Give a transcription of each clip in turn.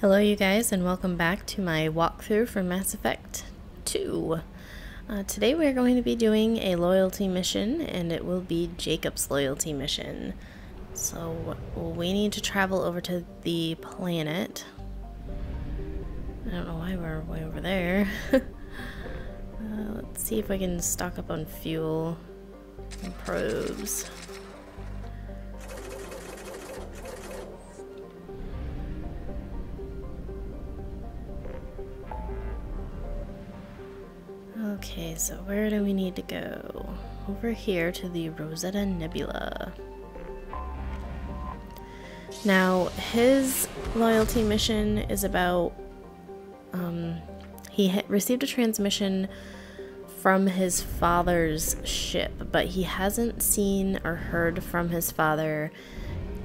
Hello you guys, and welcome back to my walkthrough for Mass Effect 2. Today we're going to be doing a loyalty mission, and it will be Jacob's loyalty mission. So we need to travel over to the planet. I don't know why we're way over there. Let's see if I can stock up on fuel and probes. Okay, so where do we need to go? Over here to the Rosetta Nebula. Now, his loyalty mission is about, he received a transmission from his father's ship, but he hasn't seen or heard from his father,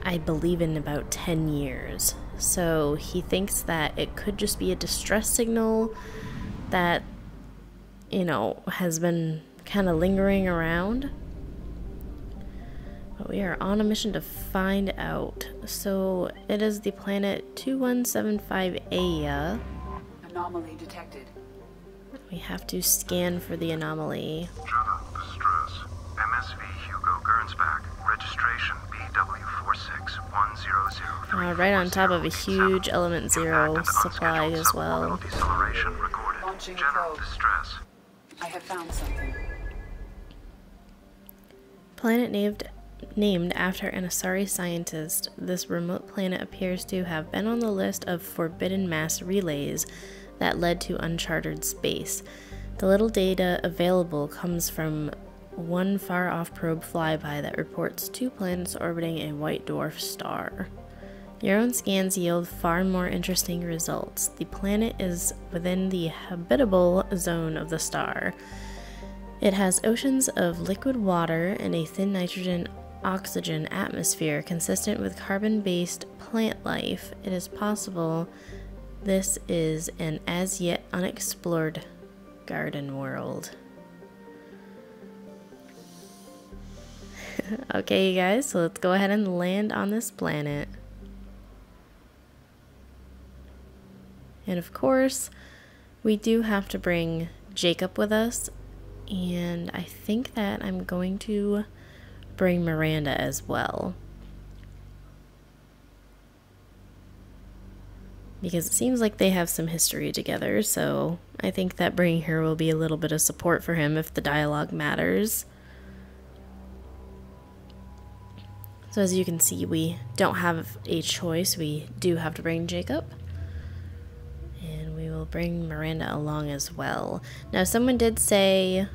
I believe, in about 10 years. So he thinks that it could just be a distress signal that, you know, has been kind of lingering around. But we are on a mission to find out. So it is the planet 2175A. Anomaly detected. We have to scan for the anomaly. General distress. MSV Hugo Gernsback. Registration BW461003. Right on top of a huge Element Zero supply as well. Deceleration recorded. Launching General probe. distress. I have found something. Planet named after an Asari scientist, this remote planet appears to have been on the list of forbidden mass relays that led to uncharted space. The little data available comes from one far-off probe flyby that reports 2 planets orbiting a white dwarf star. Your own scans yield far more interesting results. The planet is within the habitable zone of the star. It has oceans of liquid water and a thin nitrogen-oxygen atmosphere consistent with carbon-based plant life. It is possible this is an as-yet unexplored garden world. Okay, you guys, so let's go ahead and land on this planet. And of course, we do have to bring Jacob with us, and I think that I'm going to bring Miranda as well. Because it seems like they have some history together, so I think that bringing her will be a little bit of support for him if the dialogue matters. So as you can see, we don't have a choice. We do have to bring Jacob. And we will bring Miranda along as well. Now, someone did say,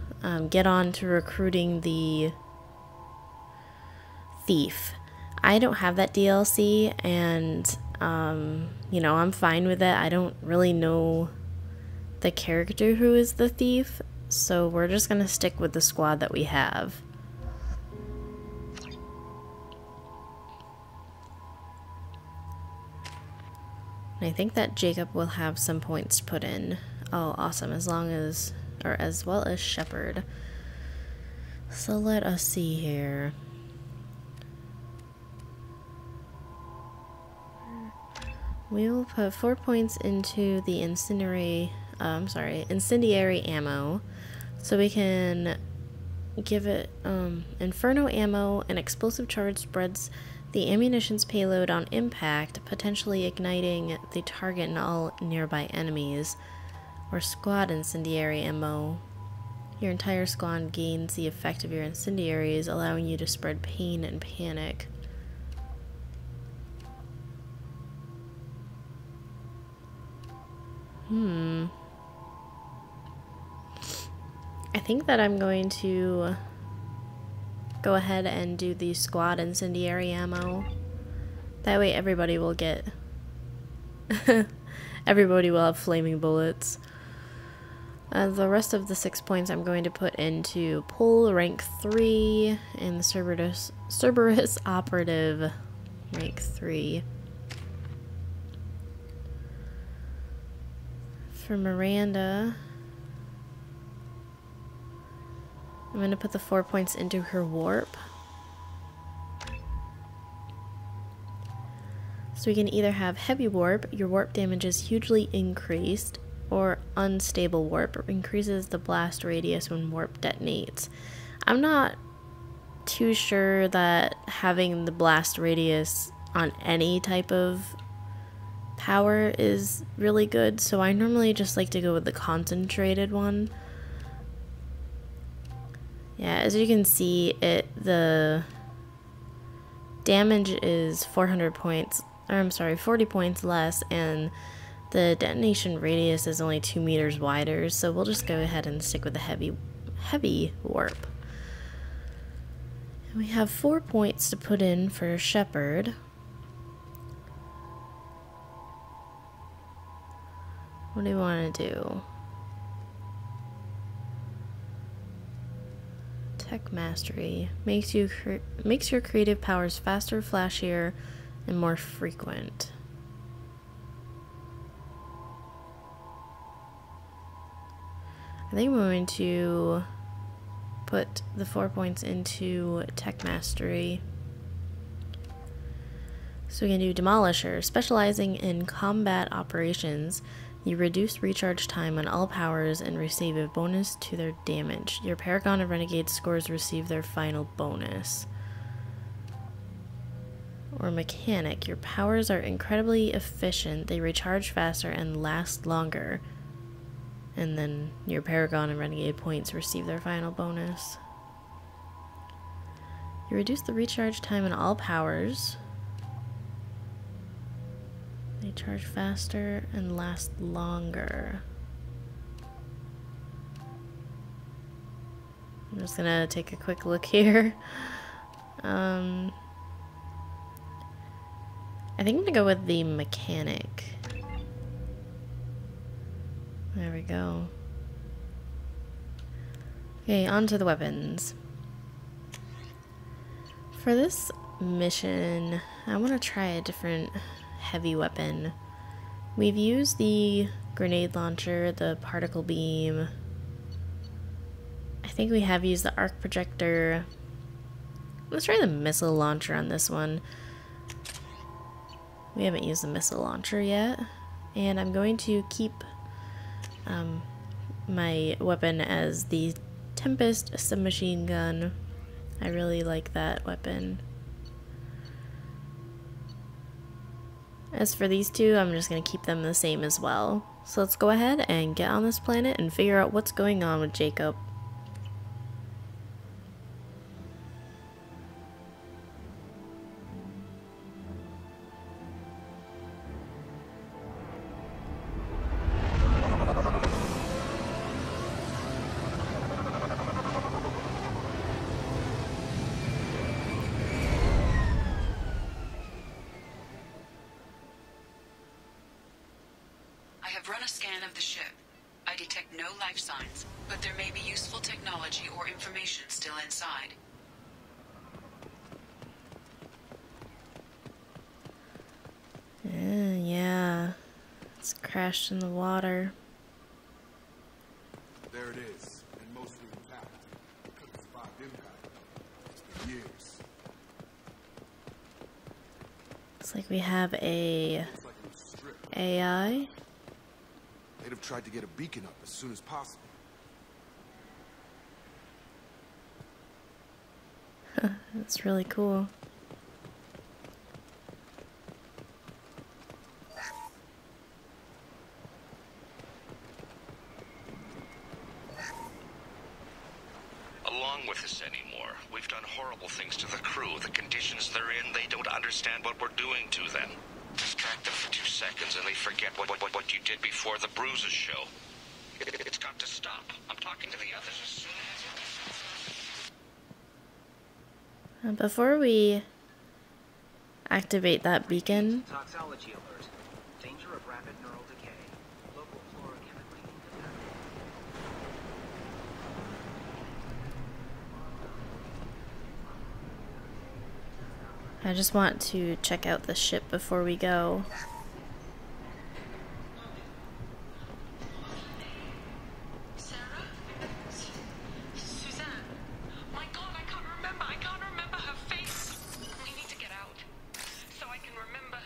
get on to recruiting the thief. I don't have that DLC, and, you know, I'm fine with it. I don't really know the character who is the thief, so we're just going to stick with the squad that we have. And I think that Jacob will have some points put in. Oh, awesome. As well as Shepard. So let us see here. We will put 4 points into the incendiary ammo. So we can give it Inferno ammo. An explosive charge spreads the ammunition's payload on impact, potentially igniting the target and all nearby enemies. Or squad incendiary ammo. Your entire squad gains the effect of your incendiaries, allowing you to spread pain and panic. I think that I'm going to go ahead and do the squad incendiary ammo. That way everybody will get everybody will have flaming bullets. The rest of the 6 points I'm going to put into Pull rank 3 and the Cerberus Operative rank 3. For Miranda, I'm going to put the 4 points into her warp. So So we can either have heavy warp, your warp damage is hugely increased, or unstable warp, increases the blast radius when warp detonates. I'm not too sure that having the blast radius on any type of power is really good, so I normally just like to go with the concentrated one. Yeah, as you can see, the damage is 400 points, or I'm sorry, 40 points less, and the detonation radius is only 2 meters wider, so we'll just go ahead and stick with the heavy warp. And we have 4 points to put in for Shepard. What do you want to do? Tech Mastery makes your creative powers faster, flashier, and more frequent. I think we're going to put the 4 points into Tech Mastery. So we can do Demolisher. Specializing in combat operations, you reduce recharge time on all powers and receive a bonus to their damage. Your Paragon and Renegade scores receive their final bonus. Or Mechanic. Your powers are incredibly efficient. They recharge faster and last longer. And then your Paragon and Renegade points receive their final bonus. You reduce the recharge time on all powers. They charge faster and last longer. I'm just gonna take a quick look here. I think I'm gonna go with the Mechanic. There we go. Okay, on to the weapons. For this mission, I want to try a different heavy weapon. We've used the grenade launcher, the particle beam. I think we have used the arc projector. Let's try the missile launcher on this one. We haven't used the missile launcher yet. And I'm going to keep my weapon as the Tempest submachine gun. I really like that weapon. As for these two, I'm just going to keep them the same as well. So let's go ahead and get on this planet and figure out what's going on with Jacob. I have run a scan of the ship. I detect no life signs, but there may be useful technology or information still inside. Yeah, it's crashed in the water. There it is, and mostly intact. Couldn't survive impact. It's been years. Looks like we have a Looks like it was stripped. AI. They'd have tried to get a beacon up as soon as possible. That's really cool. Along with us anymore. We've done horrible things to the crew. The conditions they're in, they don't understand what we're doing to them. Distract them for 2 seconds and they forget what you did before the bruises show. It's got to stop. I'm talking to the others as soon as... Before we activate that beacon, Toxology alert. Danger of rapid neural decay. Local flora chemically incompatible. I just want to check out the ship before we go. Sarah? Suzanne? My God, I can't remember her face. We need to get out. So I can remember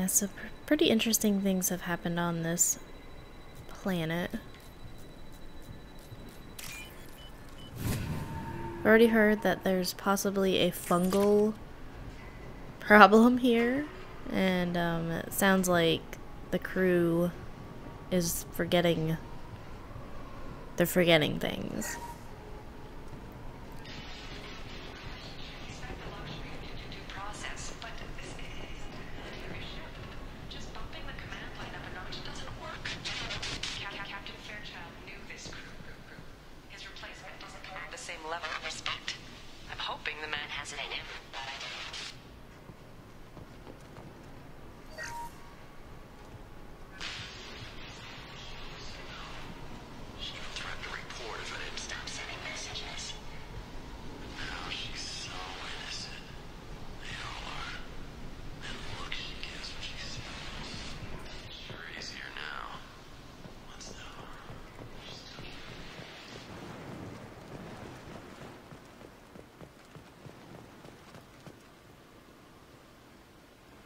Yeah, so pretty interesting things have happened on this planet. I've already heard that there's possibly a fungal problem here, and it sounds like the crew is forgetting. They're forgetting things.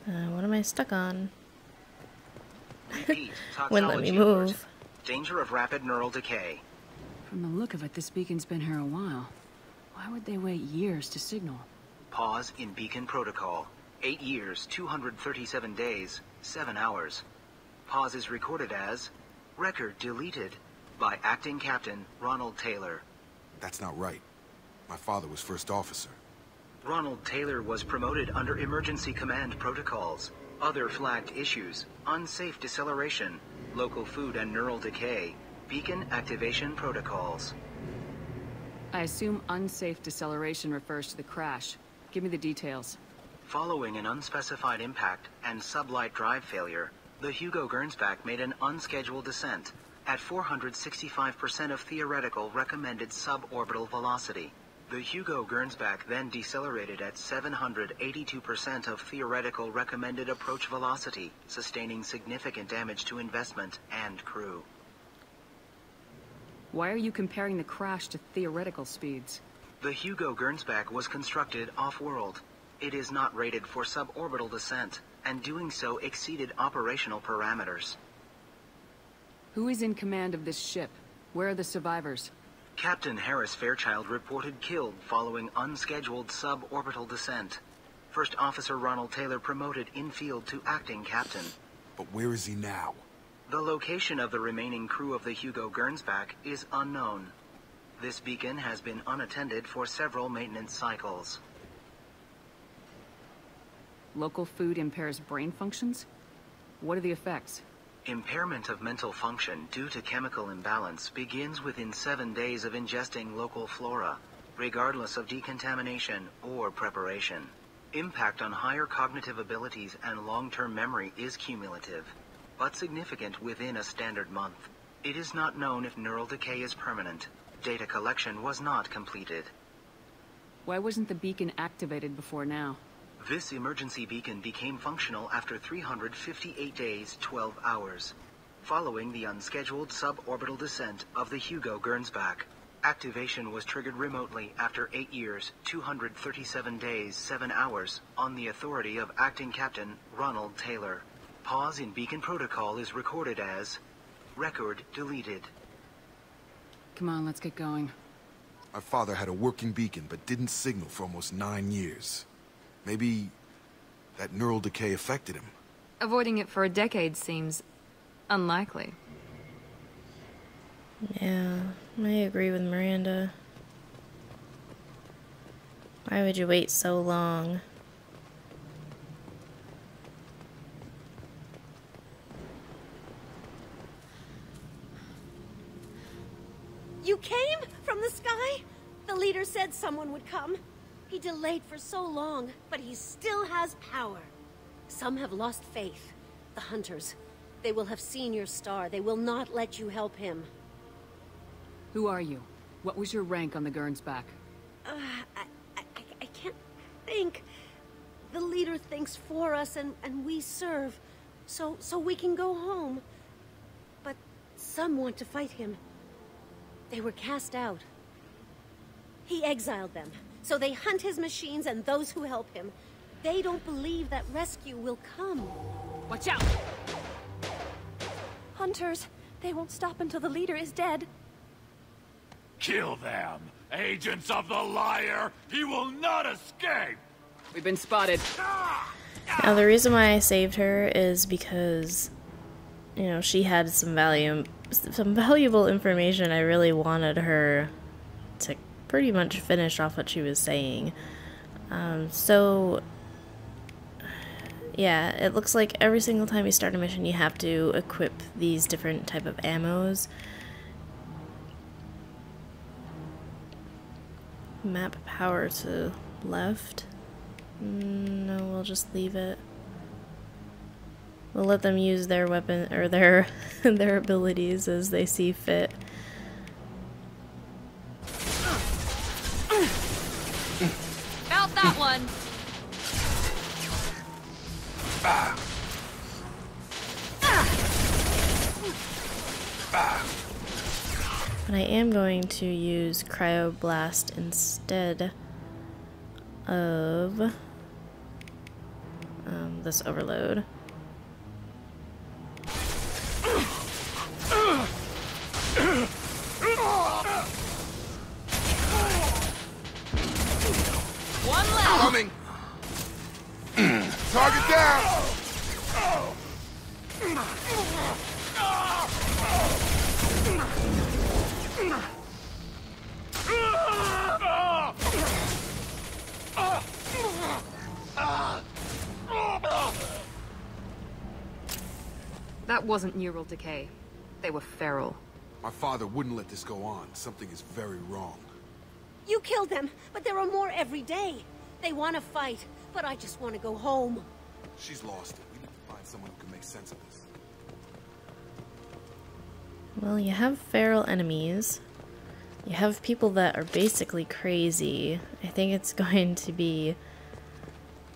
What am I stuck on? Repeat, Wouldn't let me toxology alert. move. Danger of rapid neural decay. From the look of it, this beacon's been here a while. Why would they wait years to signal? Pause in beacon protocol. 8 years, 237 days, 7 hours. Pause is recorded as record deleted by Acting Captain Ronald Taylor. That's not right. My father was first officer. Ronald Taylor was promoted under emergency command protocols. Other flagged issues: unsafe deceleration, local food and neural decay, beacon activation protocols. I assume unsafe deceleration refers to the crash. Give me the details. Following an unspecified impact and sublight drive failure, the Hugo Gernsback made an unscheduled descent at 465% of theoretical recommended suborbital velocity. The Hugo Gernsback then decelerated at 782% of theoretical recommended approach velocity, sustaining significant damage to investment and crew. Why are you comparing the crash to theoretical speeds? The Hugo Gernsback was constructed off-world. It is not rated for suborbital descent, and doing so exceeded operational parameters. Who is in command of this ship? Where are the survivors? Captain Harris Fairchild reported killed following unscheduled suborbital descent. First Officer Ronald Taylor promoted in-field to acting captain. But where is he now? The location of the remaining crew of the Hugo Gernsback is unknown. This beacon has been unattended for several maintenance cycles. Local food impairs brain functions? What are the effects? Impairment of mental function due to chemical imbalance begins within 7 days of ingesting local flora, regardless of decontamination or preparation. Impact on higher cognitive abilities and long-term memory is cumulative, but significant within a standard month. It is not known if neural decay is permanent. Data collection was not completed. Why wasn't the beacon activated before now? This emergency beacon became functional after 358 days, 12 hours, following the unscheduled suborbital descent of the Hugo Gernsback. Activation was triggered remotely after 8 years, 237 days, 7 hours, on the authority of Acting Captain Ronald Taylor. Pause in beacon protocol is recorded as record deleted. Come on, let's get going. My father had a working beacon, but didn't signal for almost 9 years. Maybe that neural decay affected him. Avoiding it for a decade seems unlikely. Yeah, I agree with Miranda. Why would you wait so long? You came from the sky? The leader said someone would come. He delayed for so long, but he still has power. Some have lost faith. The hunters. They will have seen your star. They will not let you help him. Who are you? What was your rank on the Gernsback? I can't think. The leader thinks for us and we serve. So we can go home. But some want to fight him. They were cast out. He exiled them. So they hunt his machines and those who help him. They don't believe that rescue will come. Watch out! Hunters, they won't stop until the leader is dead. Kill them! Agents of the liar! He will not escape! We've been spotted. Now, the reason why I saved her is because, you know, she had some valuable information. I really wanted her to pretty much finish off what she was saying. So, yeah, it looks like every single time you start a mission, you have to equip these different type of ammos. Map power to left. No, we'll just leave it. We'll let them use their weapon or their their abilities as they see fit. Felt that one. But I am going to use Cryoblast instead of this overload. One left. Coming! Target down! That wasn't neural decay. They were feral. My father wouldn't let this go on. Something is very wrong. You killed them, but there are more every day. They want to fight, but I just want to go home. She's lost it. We need to find someone who can make sense of this. Well, you have feral enemies. You have people that are basically crazy. I think it's going to be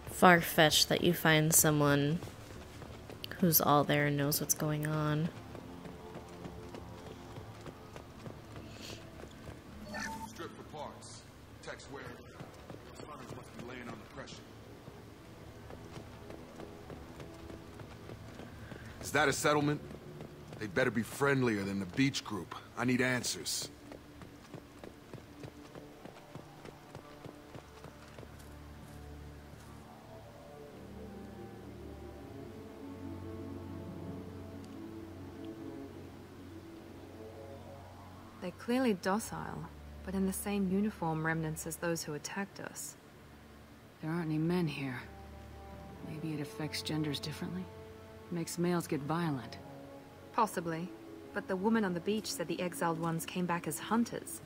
far-fetched that you find someone who's all there and knows what's going on. Strip for parts. Text where those hunters must be laying under pressure. Is that a settlement? They'd better be friendlier than the beach group. I need answers. They're clearly docile, but in the same uniform remnants as those who attacked us. There aren't any men here. Maybe it affects genders differently? Makes males get violent. Possibly. But the woman on the beach said the exiled ones came back as hunters.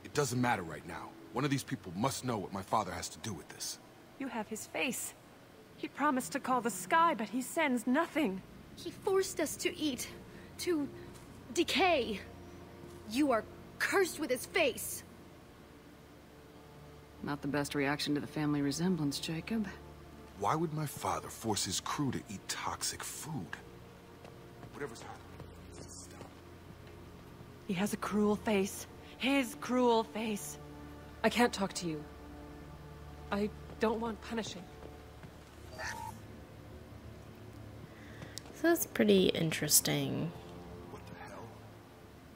It doesn't matter right now. One of these people must know what my father has to do with this. You have his face. He promised to call the sky, but he sends nothing. He forced us to eat, to decay. You are cursed with his face. Not the best reaction to the family resemblance, Jacob. Why would my father force his crew to eat toxic food? Whatever's happening, stop. He has a cruel face. His cruel face. I can't talk to you. I don't want punishing. So that's pretty interesting. What the hell?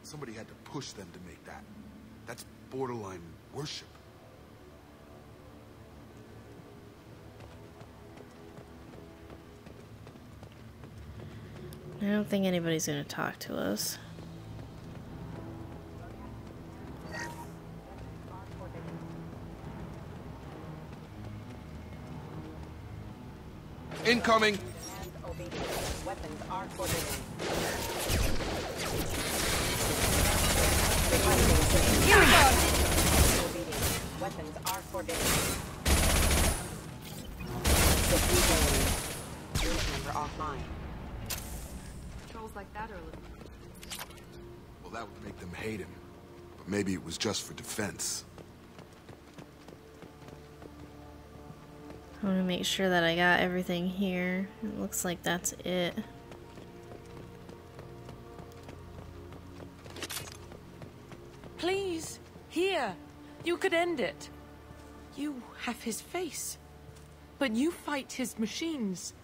Somebody had to push them to make that. That's borderline worship. I don't think anybody's gonna talk to us. Incoming! Weapons are forbidden. Here we go! Weapons are forbidden. Unit member offline. Trolls like that are a little... Well, that would make them hate him. But maybe it was just for defense. I want to make sure that I got everything here. It looks like that's it. Please, here. You could end it. You have his face. But you fight his machines.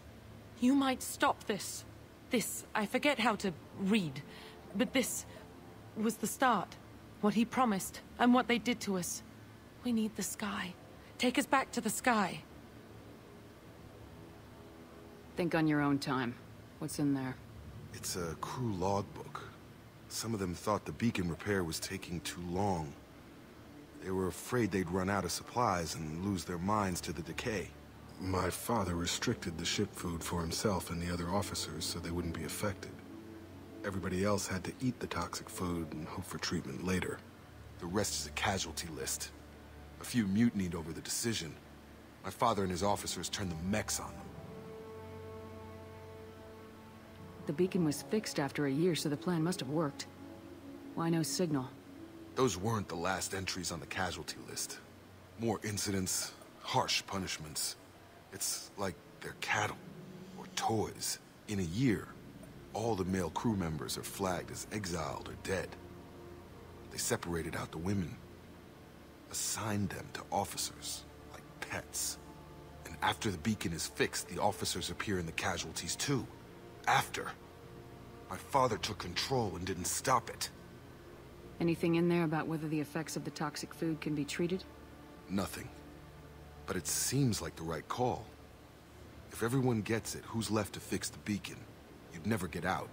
You might stop this. This, I forget how to read, but this was the start. What he promised, and what they did to us. We need the sky. Take us back to the sky. Think on your own time. What's in there? It's a crew logbook. Some of them thought the beacon repair was taking too long. They were afraid they'd run out of supplies and lose their minds to the decay. My father restricted the ship food for himself and the other officers so they wouldn't be affected. Everybody else had to eat the toxic food and hope for treatment later. The rest is a casualty list. A few mutinied over the decision. My father and his officers turned the mechs on them. The beacon was fixed after a year, so the plan must have worked. Why no signal? Those weren't the last entries on the casualty list. More incidents, harsh punishments. It's like they're cattle, or toys. In a year, all the male crew members are flagged as exiled or dead. They separated out the women, assigned them to officers, like pets. And after the beacon is fixed, the officers appear in the casualties too. After. My father took control and didn't stop it. Anything in there about whether the effects of the toxic food can be treated? Nothing. But it seems like the right call. If everyone gets it, who's left to fix the beacon? You'd never get out.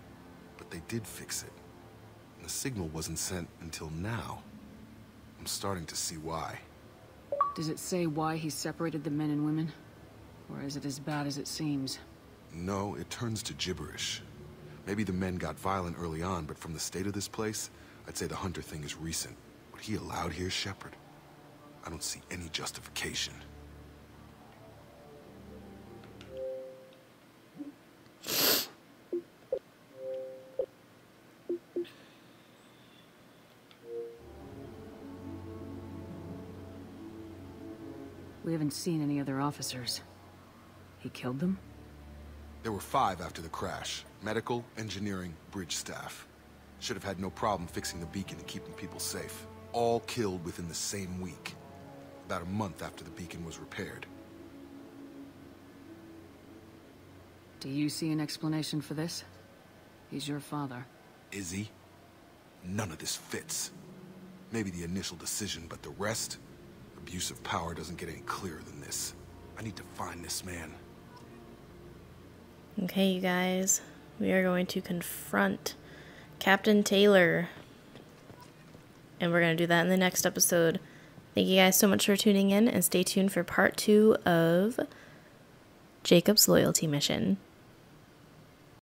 But they did fix it. And the signal wasn't sent until now. I'm starting to see why. Does it say why he separated the men and women? Or is it as bad as it seems? No, it turns to gibberish. Maybe the men got violent early on, but from the state of this place, I'd say the Hunter thing is recent. What he allowed here, Shepard? I don't see any justification. We haven't seen any other officers. He killed them? There were 5 after the crash. Medical, engineering, bridge staff. Should have had no problem fixing the beacon and keeping people safe. All killed within the same week. About a month after the beacon was repaired. Do you see an explanation for this? He's your father. Is he? None of this fits. Maybe the initial decision, but the rest? Abuse of power doesn't get any clearer than this. I need to find this man. Okay, you guys. We are going to confront Captain Taylor. And we're going to do that in the next episode. Thank you guys so much for tuning in, and stay tuned for part 2 of Jacob's loyalty mission.